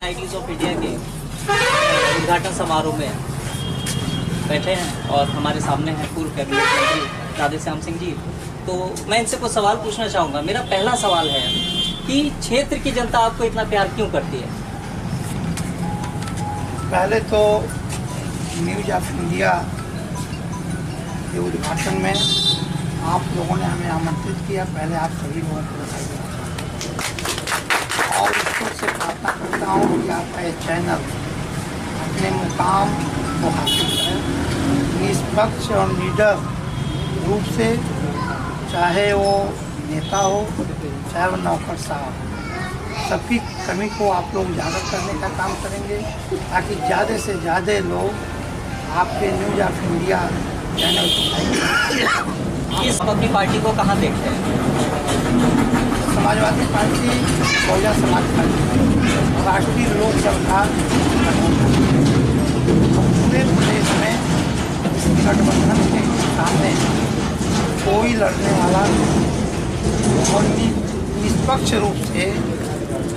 ITs of India के उद्घाटन समारोह में बैठे हैं और हमारे सामने हैं पूर्व कैबिनेट मंत्री राधेश्याम सिंह जी। तो मैं इनसे कुछ सवाल पूछना चाहूँगा। मेरा पहला सवाल है कि क्षेत्र की जनता आपको इतना प्यार क्यों करती है? पहले तो न्यूज ऑफ इंडिया के उद्घाटन में आप लोगों ने हमें आमंत्रित किया। पहले आप सभी लोगों को बधाई और ईश्वर से प्रार्थना करता हूँ कि आपका ये चैनल अपने मुकाम को हासिल करे, निष्पक्ष और निडर रूप से, चाहे वो नेता हो चाहे वो नौकर साहब, सबकी कमी को आप लोग उजागर करने का काम करेंगे ताकि ज़्यादा से ज़्यादा लोग आपके न्यूज ऑफ इंडिया चैनल को इस अपनी पार्टी को कहाँ देखते हैं? समाजवादी पार्टी, बहुजन समाज पार्टी, राष्ट्रीय लोक समता पूरे प्रदेश में इस गठबंधन के सामने कोई लड़ने वाला और निष्पक्ष रूप से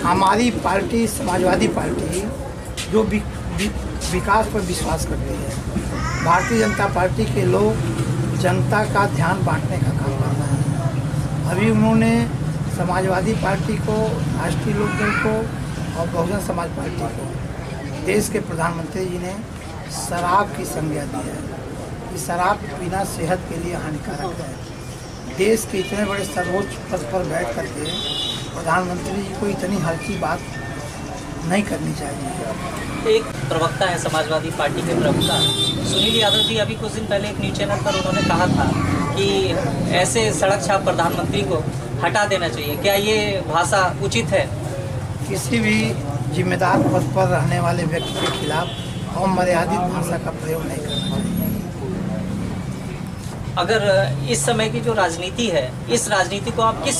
हमारी पार्टी समाजवादी पार्टी जो विकास पर विश्वास करती है। भारतीय जनता पार्टी के लोग जनता का ध्यान बांटने का काम कर रहे हैं। अभी उन्होंने समाजवादी पार्टी को, राष्ट्रीय लोकदल को और बहुजन समाज पार्टी को देश के प्रधानमंत्री जी ने शराब की संज्ञा दी है कि शराब पीना सेहत के लिए हानिकारक है। देश के इतने बड़े सर्वोच्च पद पर बैठ करके प्रधानमंत्री जी को इतनी हल्की बात नहीं करनी चाहिए। एक प्रवक्ता है समाजवादी पार्टी के प्रवक्ता सुनील यादव जी, अभी कुछ दिन पहले एक न्यूज चैनल पर उन्होंने कहा था कि ऐसे सड़क छाप प्रधानमंत्री को हटा देना चाहिए। क्या ये भाषा उचित है? किसी भी जिम्मेदार पद पर रहने वाले व्यक्ति के खिलाफ अमर्यादित भाषा का प्रयोग नहीं करना चाहिए। अगर इस समय की जो राजनीति है, इस राजनीति को आप किस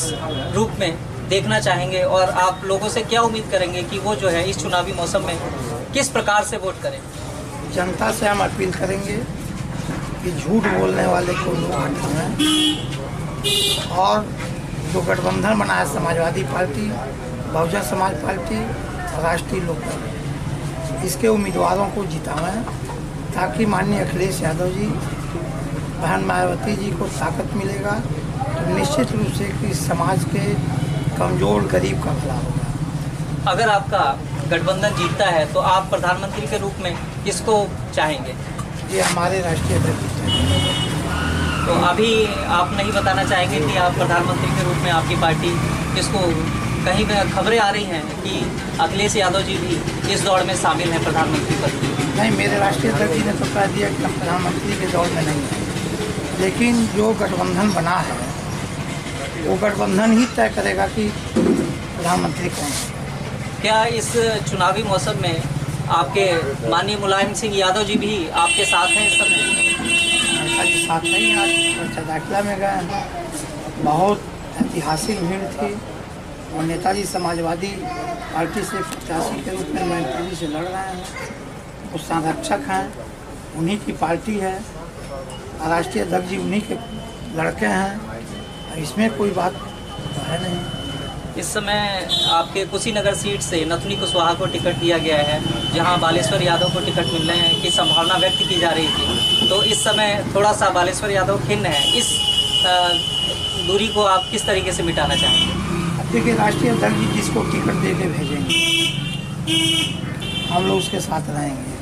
रूप में देखना चाहेंगे और आप लोगों से क्या उम्मीद करेंगे कि वो जो है इस चुनावी मौसम में किस प्रकार से वोट करें? जनता से हम अपील करेंगे कि झूठ बोलने वाले को लोग हटाएं और जो गठबंधन बना है समाजवादी पार्टी, बहुजन समाज पार्टी और राष्ट्रीय लोकदल, इसके उम्मीदवारों को जिताएं ताकि माननीय अखिलेश यादव जी, बहन मायावती जी को ताकत मिलेगा तो निश्चित रूप से कि समाज के कमज़ोर गरीब का भला होगा। अगर आपका गठबंधन जीतता है तो आप प्रधानमंत्री के रूप में किसको चाहेंगे? ये हमारे राष्ट्रीय अध्यक्ष। तो अभी आप नहीं बताना चाहेंगे कि आप प्रधानमंत्री के रूप में आपकी पार्टी किसको? कहीं खबरें आ रही हैं कि अखिलेश यादव जी भी इस दौड़ में शामिल हैं प्रधानमंत्री पद की। नहीं, मेरे राष्ट्रीय अध्यक्ष जी ने तो कह दिया कि हम प्रधानमंत्री के दौड़ में नहीं हैं, लेकिन जो गठबंधन बना है वो गठबंधन ही तय करेगा कि प्रधानमंत्री कौन है। क्या इस चुनावी मौसम में आपके माननीय मुलायम सिंह यादव जी भी आपके साथ हैं इस समय? आज साथ नहीं, आज दाखिला में गए, बहुत ऐतिहासिक भीड़ थी और नेताजी समाजवादी पार्टी से प्रत्याशी के रूप में मैत्री से लड़ रहे हैं। वो संरक्षक हैं, उन्हीं की पार्टी है, राष्ट्रीय अध्यक्ष जी उन्हीं के लड़के हैं, इसमें कोई बात तो है नहीं। इस समय आपके कुशीनगर सीट से नथुनी कुशवाहा को टिकट दिया गया है, जहां बालेश्वर यादव को टिकट मिलने की संभावना व्यक्त की जा रही थी। तो इस समय थोड़ा सा बालेश्वर यादव खिन्न है। इस दूरी को आप किस तरीके से मिटाना चाहेंगे? देखिए, राष्ट्रीय अध्यक्ष जी जिसको टिकट दे के भेजेंगे हम लोग उसके साथ रहेंगे।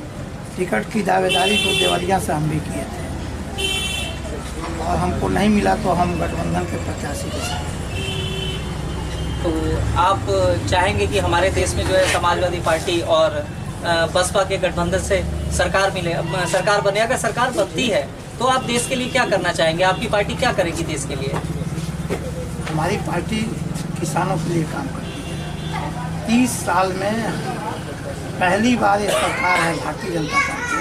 टिकट की दावेदारी तो देवरिया से हम भी किए थे और हमको नहीं मिला तो हम गठबंधन के प्रत्याशी के साथ। तो आप चाहेंगे कि हमारे देश में जो है समाजवादी पार्टी और बसपा के गठबंधन से सरकार मिले, सरकार बने? अगर सरकार बनती है तो आप देश के लिए क्या करना चाहेंगे? आपकी पार्टी क्या करेगी देश के लिए? हमारी पार्टी किसानों के लिए काम करती है। 30 साल में पहली बार ये सरकार है भारतीय जनता पार्टी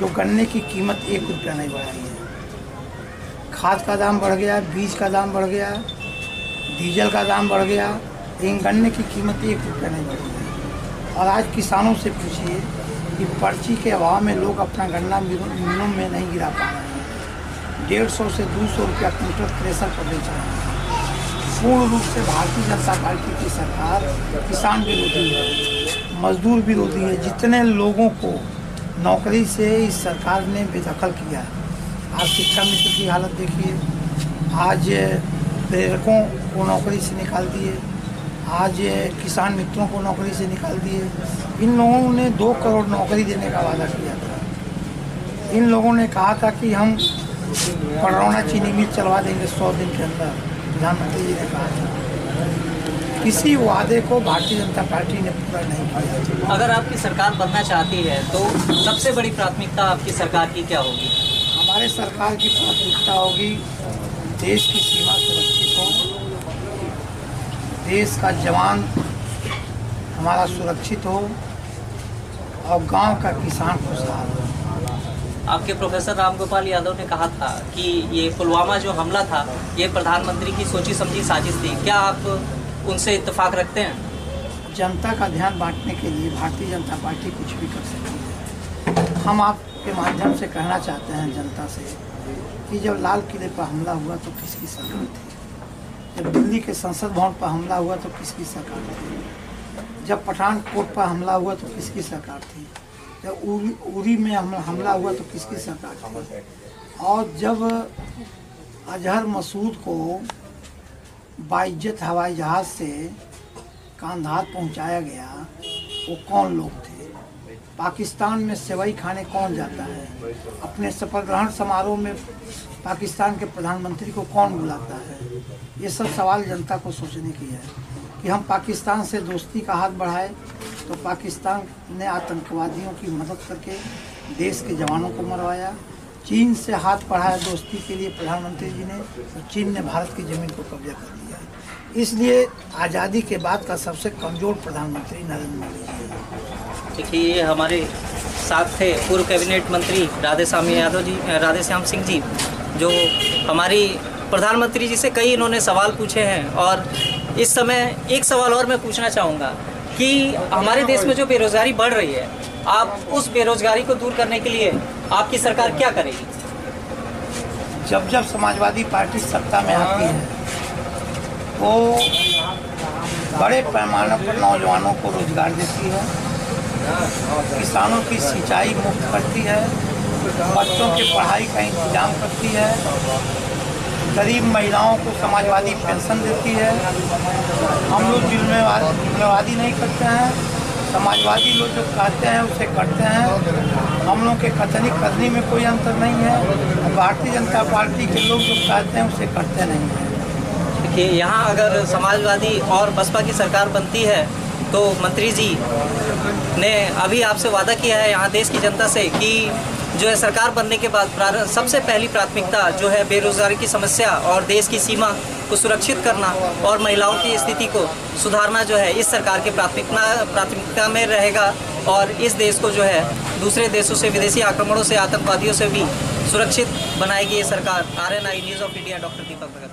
जो गन्ने की कीमत 1 रुपया नहीं बढ़ाई है। खाद का दाम बढ़ गया, बीज का दाम बढ़ गया, डीजल का दाम बढ़ गया, लेकिन गन्ने की कीमत 1 रुपया नहीं बढ़ी है। और आज किसानों से पूछिए कि पर्ची के अभाव में लोग अपना गन्ना मिलों में नहीं गिरा पा रहे हैं। 150 से 200 रुपया क्विंटल थ्रेसर पर बेच रहे हैं। पूर्ण रूप से भारतीय जनता पार्टी की सरकार किसान विरोधी है, मजदूर विरोधी है। जितने लोगों को नौकरी से इस सरकार ने बेदखल किया, आज शिक्षा मित्र की हालत देखिए, आज प्रेरकों को नौकरी से निकाल दिए, आज किसान मित्रों को नौकरी से निकाल दिए। इन लोगों ने 2 करोड़ नौकरी देने का वादा किया था। इन लोगों ने कहा था कि हम कड़रौना चीनी मिल चलवा देंगे 100 दिन के अंदर, प्रधानमंत्री जी ने कहा था। किसी वादे को भारतीय जनता पार्टी ने पूरा नहीं किया। अगर आपकी सरकार बनना चाहती है तो सबसे बड़ी प्राथमिकता आपकी सरकार की क्या होगी? हमारे सरकार की प्राथमिकता होगी देश की सीमा सुरक्षित हो, देश का जवान हमारा सुरक्षित हो और गांव का किसान खुशहाल हो। आपके प्रोफेसर रामगोपाल यादव ने कहा था कि ये पुलवामा जो हमला था ये प्रधानमंत्री की सोची समझी साजिश थी, क्या आप उनसे इत्तेफाक रखते हैं? जनता का ध्यान बांटने के लिए भारतीय जनता पार्टी कुछ भी कर सकती है। हम आपके माध्यम से कहना चाहते हैं जनता से कि जब लाल किले पर हमला हुआ तो किसकी सरकार थी? जब दिल्ली के संसद भवन पर हमला हुआ तो किसकी सरकार थी? जब पठानकोट पर हमला हुआ तो किसकी सरकार थी? जब उरी में हमला हुआ तो किसकी सरकार थी? और जब अजहर मसूद को बाइज्जत हवाई जहाज़ से कांधार पहुंचाया गया, वो कौन लोग थे? पाकिस्तान में सेवई खाने कौन जाता है? अपने शपथ ग्रहण समारोह में पाकिस्तान के प्रधानमंत्री को कौन बुलाता है? ये सब सवाल जनता को सोचने की है कि हम पाकिस्तान से दोस्ती का हाथ बढ़ाए तो पाकिस्तान ने आतंकवादियों की मदद करके देश के जवानों को मरवाया। चीन से हाथ बढ़ाया दोस्ती के लिए प्रधानमंत्री जी ने, तो चीन ने भारत की ज़मीन को कब्जा कर लिया। इसलिए आज़ादी के बाद का सबसे कमज़ोर प्रधानमंत्री नरेंद्र मोदी जी है। देखिए, ये हमारे साथ थे पूर्व कैबिनेट मंत्री राधेश्याम सिंह जी, जो हमारी प्रधानमंत्री जी से कई इन्होंने सवाल पूछे हैं। और इस समय एक सवाल और मैं पूछना चाहूँगा कि हमारे देश में जो बेरोजगारी बढ़ रही है, आप उस बेरोजगारी को दूर करने के लिए आपकी सरकार क्या करेगी? जब समाजवादी पार्टी सत्ता में आती है वो बड़े पैमाने पर नौजवानों को रोजगार देती है, किसानों की सिंचाई मुफ्त करती है, बच्चों की पढ़ाई का इंतजाम करती है, गरीब महिलाओं को समाजवादी पेंशन देती है। हम लोग जुल्मेवादी नहीं करते हैं, समाजवादी लोग जो कहते हैं उसे करते हैं। हम लोग के कथनी करनी में कोई अंतर नहीं है। भारतीय जनता पार्टी के लोग जो कहते हैं उसे करते नहीं हैं। देखिए, यहाँ अगर समाजवादी और बसपा की सरकार बनती है तो मंत्री जी ने अभी आपसे वादा किया है यहाँ देश की जनता से कि जो है सरकार बनने के बाद सबसे पहली प्राथमिकता जो है बेरोजगारी की समस्या और देश की सीमा को सुरक्षित करना और महिलाओं की स्थिति को सुधारना जो है इस सरकार की प्राथमिकता में रहेगा। और इस देश को जो है दूसरे देशों से, विदेशी आक्रमणों से, आतंकवादियों से भी सुरक्षित बनाएगी ये सरकार। RNI news of India, doctor Deepak Bhagat.